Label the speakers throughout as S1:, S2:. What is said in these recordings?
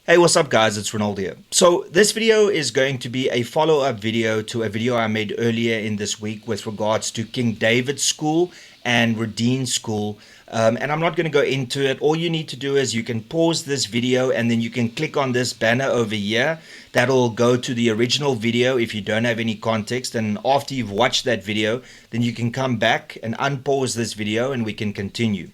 S1: Hey, what's up guys, it's Renaldo here. So this video is going to be a follow-up video to a video I made earlier in this week with regards to King David School and Rodean School. And I'm not going to go into it. All you need to do is you can pause this video and then you can click on this banner over here. That'll go to the original video if you don't have any context. And after you've watched that video, then you can come back and unpause this video and we can continue.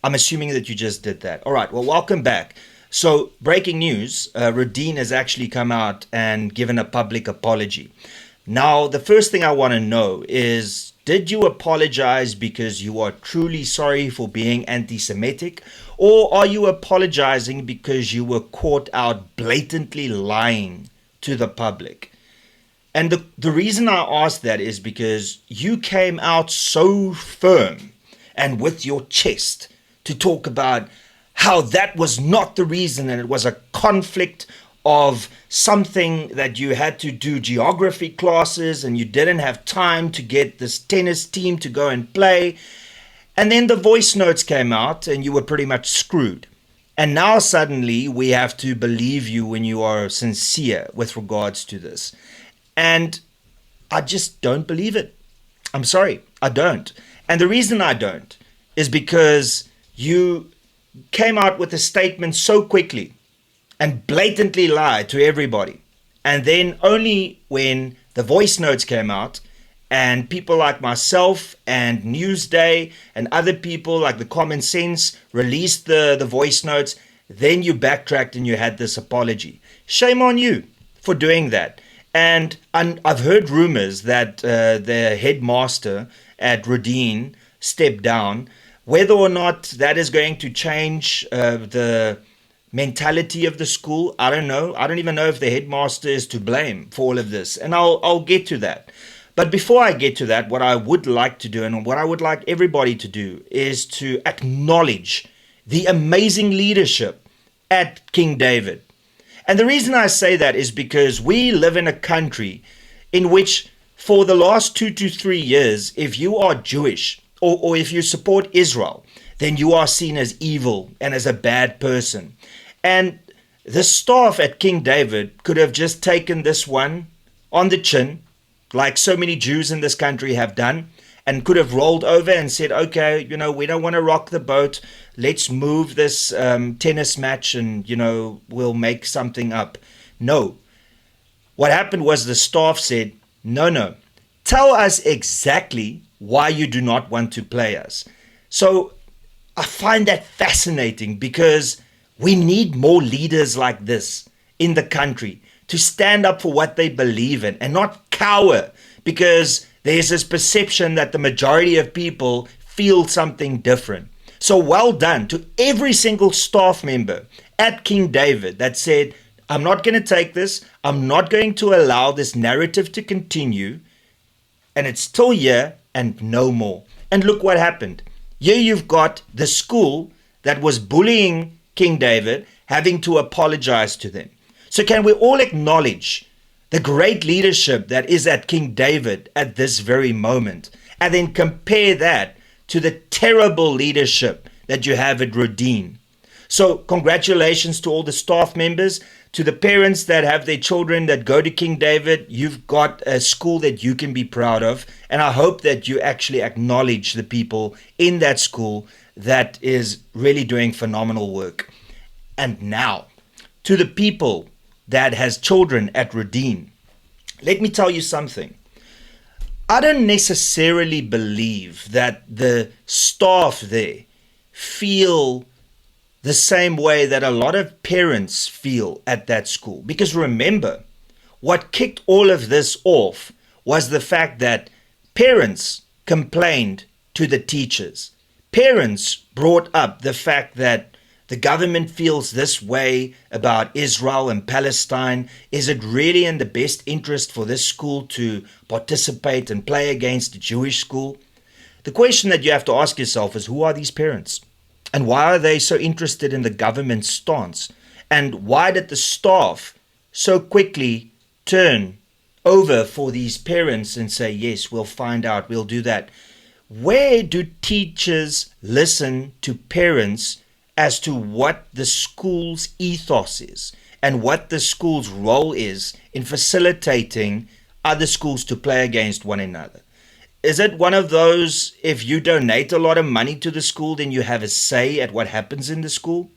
S1: I'm assuming that you just did that. All right, well, welcome back. So, breaking news, Redine has actually come out and given a public apology. Now, the first thing I want to know is, did you apologize because you are truly sorry for being anti-Semitic? Or are you apologizing because you were caught out blatantly lying to the public? And the reason I ask that is because you came out so firm and with your chest to talk about how that was not the reason and it was a conflict of something that you had to do geography classes and you didn't have time to get this tennis team to go and play. And then the voice notes came out and you were pretty much screwed. And now suddenly we have to believe you when you are sincere with regards to this. And I just don't believe it. I'm sorry, I don't. And the reason I don't is because you came out with a statement so quickly and blatantly lied to everybody. And then only when the voice notes came out and people like myself and Newsday and other people like the Common Sense released the voice notes, then you backtracked and you had this apology. Shame on you for doing that. And I've heard rumors that the headmaster at Rodean stepped down. Whether or not that is going to change the mentality of the school, I don't know. I don't even know if the headmaster is to blame for all of this. And I'll get to that. But before I get to that, what I would like to do and what I would like everybody to do is to acknowledge the amazing leadership at King David. And the reason I say that is because we live in a country in which for the last 2 to 3 years, if you are Jewish, or if you support Israel, then you are seen as evil and as a bad person. And the staff at King David could have just taken this one on the chin, like so many Jews in this country have done, and could have rolled over and said, okay, we don't want to rock the boat. Let's move this tennis match and, we'll make something up. No. What happened was the staff said, no, tell us exactly why you do not want to play us. So I find that fascinating because we need more leaders like this in the country to stand up for what they believe in and not cower because there's this perception that the majority of people feel something different. So well done to every single staff member at King David that said, I'm not going to take this. I'm not going to allow this narrative to continue. And it's still here and no more. And look what happened. Here you've got the school that was bullying King David having to apologize to them. So can we all acknowledge the great leadership that is at King David at this very moment and then compare that to the terrible leadership that you have at Rodean? So congratulations to all the staff members, to the parents that have their children that go to King David. You've got a school that you can be proud of. And I hope that you actually acknowledge the people in that school that is really doing phenomenal work. And now, to the people that has children at Redine, let me tell you something. I don't necessarily believe that the staff there feel the same way that a lot of parents feel at that school. Because remember, what kicked all of this off was the fact that parents complained to the teachers. Parents brought up the fact that the government feels this way about Israel and Palestine. Is it really in the best interest for this school to participate and play against a Jewish school? The question that you have to ask yourself is, who are these parents? And why are they so interested in the government's stance? And why did the staff so quickly turn over for these parents and say, yes, we'll find out, we'll do that? Where do teachers listen to parents as to what the school's ethos is and what the school's role is in facilitating other schools to play against one another. Is it one of those, if you donate a lot of money to the school, then you have a say at what happens in the school?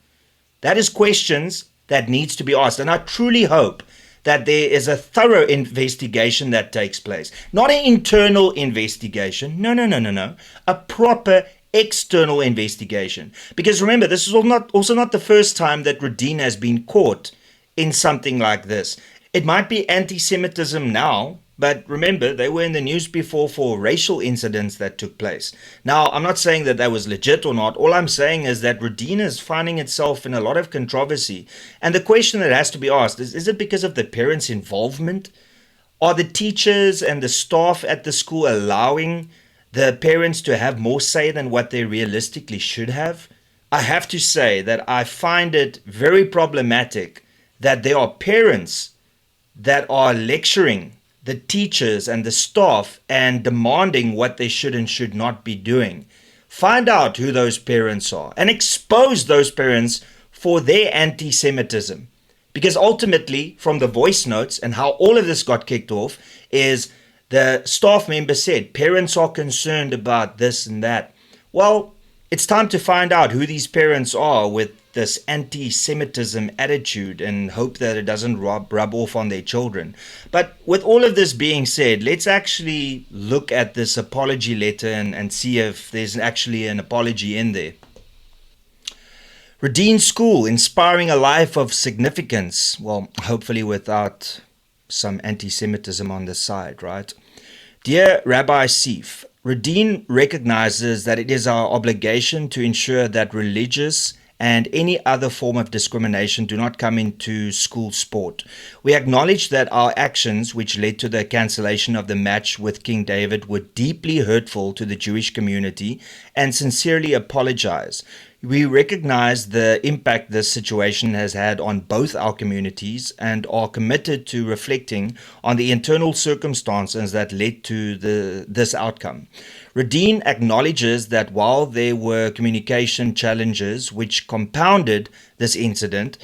S1: That is questions that needs to be asked. And I truly hope that there is a thorough investigation that takes place. Not an internal investigation. No. A proper external investigation. Because remember, this is also not the first time that Redine has been caught in something like this. It might be anti-Semitism now, but remember, they were in the news before for racial incidents that took place. Now, I'm not saying that was legit or not. All I'm saying is that Rodean is finding itself in a lot of controversy. And the question that has to be asked is it because of the parents' involvement? Are the teachers and the staff at the school allowing the parents to have more say than what they realistically should have? I have to say that I find it very problematic that there are parents that are lecturing the teachers and the staff and demanding what they should and should not be doing. Find out who those parents are and expose those parents for their anti-Semitism. Because ultimately, from the voice notes and how all of this got kicked off, is the staff member said, parents are concerned about this and that. Well, it's time to find out who these parents are with this anti-Semitism attitude and hope that it doesn't rub off on their children. But with all of this being said, let's actually look at this apology letter and see if there's actually an apology in there. Rodean School, inspiring a life of significance. Well, hopefully without some anti-Semitism on the side, right? Dear Rabbi Sif, Redine recognizes that it is our obligation to ensure that religious and any other form of discrimination do not come into school sport. We acknowledge that our actions, which led to the cancellation of the match with King David, were deeply hurtful to the Jewish community and sincerely apologize. We recognize the impact this situation has had on both our communities and are committed to reflecting on the internal circumstances that led to this outcome. Redine acknowledges that while there were communication challenges which compounded this incident,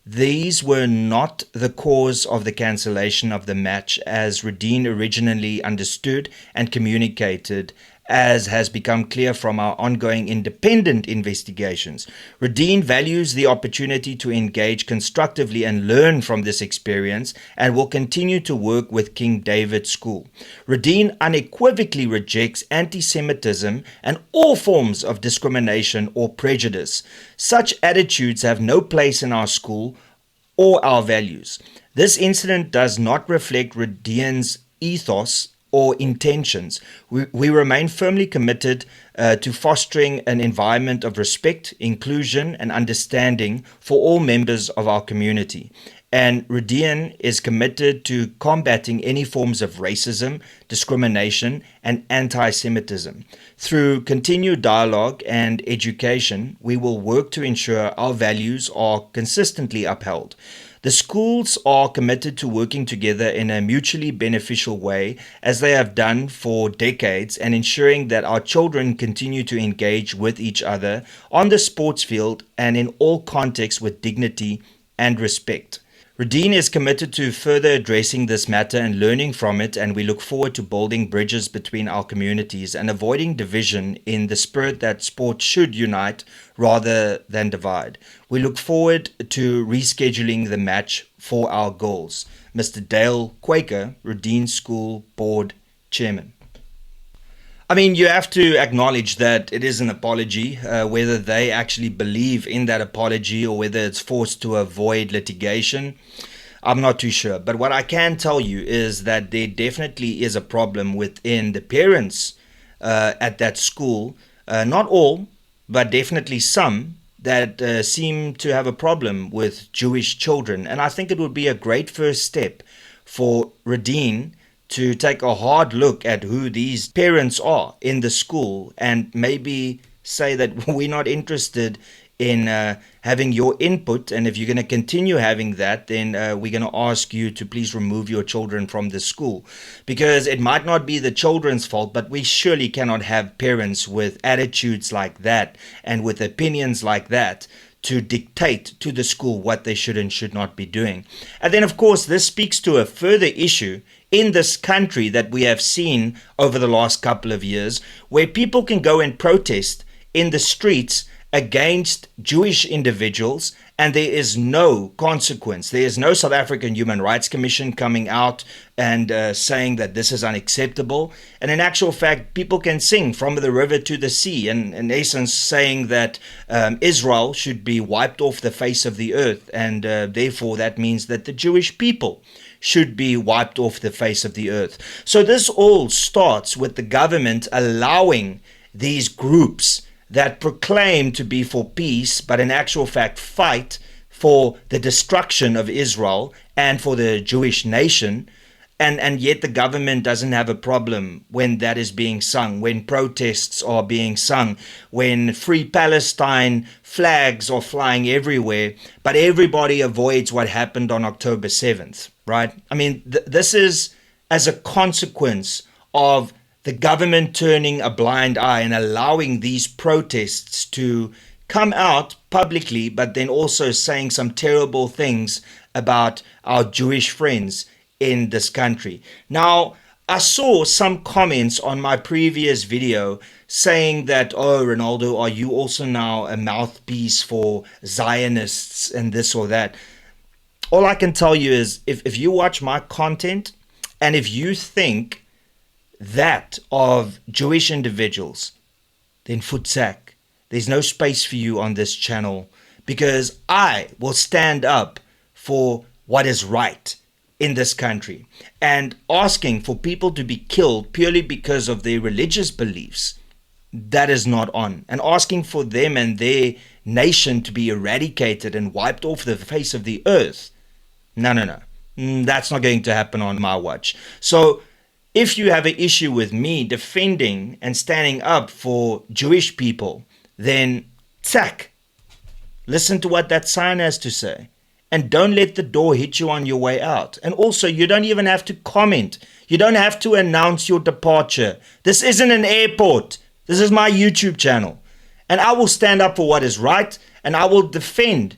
S1: these were not the cause of the cancellation of the match as Redine originally understood and communicated, as has become clear from our ongoing independent investigations. Redine values the opportunity to engage constructively and learn from this experience and will continue to work with King David School. Redine unequivocally rejects anti-Semitism and all forms of discrimination or prejudice. Such attitudes have no place in our school or our values. This incident does not reflect Rodean's ethos or intentions. We remain firmly committed to fostering an environment of respect, inclusion, and understanding for all members of our community. And Rodean is committed to combating any forms of racism, discrimination, and anti-Semitism. Through continued dialogue and education, we will work to ensure our values are consistently upheld. The schools are committed to working together in a mutually beneficial way, as they have done for decades, and ensuring that our children continue to engage with each other on the sports field and in all contexts with dignity and respect. Redine is committed to further addressing this matter and learning from it, and we look forward to building bridges between our communities and avoiding division in the spirit that sport should unite rather than divide. We look forward to rescheduling the match for our goals. Mr. Dale Quaker, Rodean School Board Chairman. I mean, you have to acknowledge that it is an apology. Whether they actually believe in that apology or whether it's forced to avoid litigation, I'm not too sure. But what I can tell you is that there definitely is a problem within the parents at that school. Not all, but definitely some that seem to have a problem with Jewish children. And I think it would be a great first step for Redine to take a hard look at who these parents are in the school and maybe say that we're not interested in having your input, and if you're going to continue having that, then we're going to ask you to please remove your children from the school, because it might not be the children's fault, but we surely cannot have parents with attitudes like that and with opinions like that to dictate to the school what they should and should not be doing. And then, of course, this speaks to a further issue in this country that we have seen over the last couple of years, where people can go and protest in the streets against Jewish individuals, and there is no consequence. There is no South African Human Rights Commission coming out and saying that this is unacceptable. And in actual fact, people can sing from the river to the sea, and in essence saying that Israel should be wiped off the face of the earth, and therefore that means that the Jewish people should be wiped off the face of the earth. So this all starts with the government allowing these groups that proclaim to be for peace, but in actual fact fight for the destruction of Israel and for the Jewish nation. And yet the government doesn't have a problem when that is being sung, when protests are being sung, when Free Palestine flags are flying everywhere, but everybody avoids what happened on October 7th, right? I mean, this is as a consequence of the government turning a blind eye and allowing these protests to come out publicly, but then also saying some terrible things about our Jewish friends in this country. Now, I saw some comments on my previous video saying that, oh, Renaldo, are you also now a mouthpiece for Zionists and this or that? All I can tell you is if you watch my content and if you think that of Jewish individuals, then futsak, there's no space for you on this channel, because I will stand up for what is right in this country, and asking for people to be killed purely because of their religious beliefs, that is not on. And asking for them and their nation to be eradicated and wiped off the face of the earth, no. That's not going to happen on my watch. So if you have an issue with me defending and standing up for Jewish people, then tsak, listen to what that sign has to say. And don't let the door hit you on your way out. And also, you don't even have to comment. You don't have to announce your departure. This isn't an airport. This is my YouTube channel. And I will stand up for what is right, and I will defend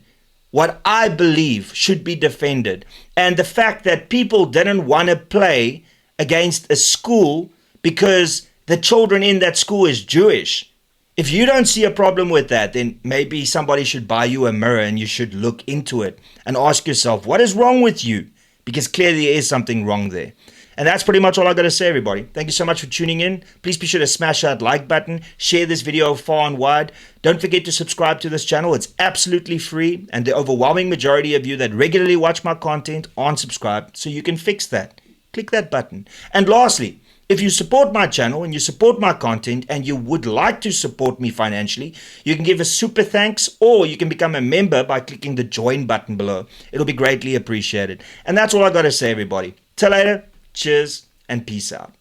S1: what I believe should be defended. And the fact that people didn't want to play against a school because the children in that school is Jewish. If you don't see a problem with that, then maybe somebody should buy you a mirror and you should look into it and ask yourself, what is wrong with you? Because clearly there is something wrong there. And that's pretty much all I got to say, everybody. Thank you so much for tuning in. Please be sure to smash that like button, share this video far and wide. Don't forget to subscribe to this channel. It's absolutely free, and the overwhelming majority of you that regularly watch my content aren't subscribed, so you can fix that. Click that button. And lastly, if you support my channel and you support my content and you would like to support me financially, you can give a super thanks, or you can become a member by clicking the join button below. It'll be greatly appreciated. And that's all I got to say, everybody. Till later, cheers and peace out.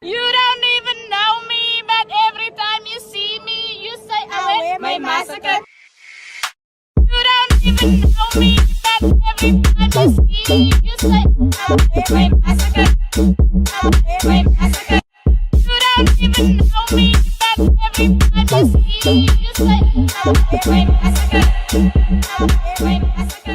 S2: You don't even know me, but every time you see me, you say, I wear my massacre. You don't even know me, but every time you see me, you say, I wear my massacre. I wear my massacre. You don't even know me, but every time you see me, you say, I wear my massacre. I wear my massacre.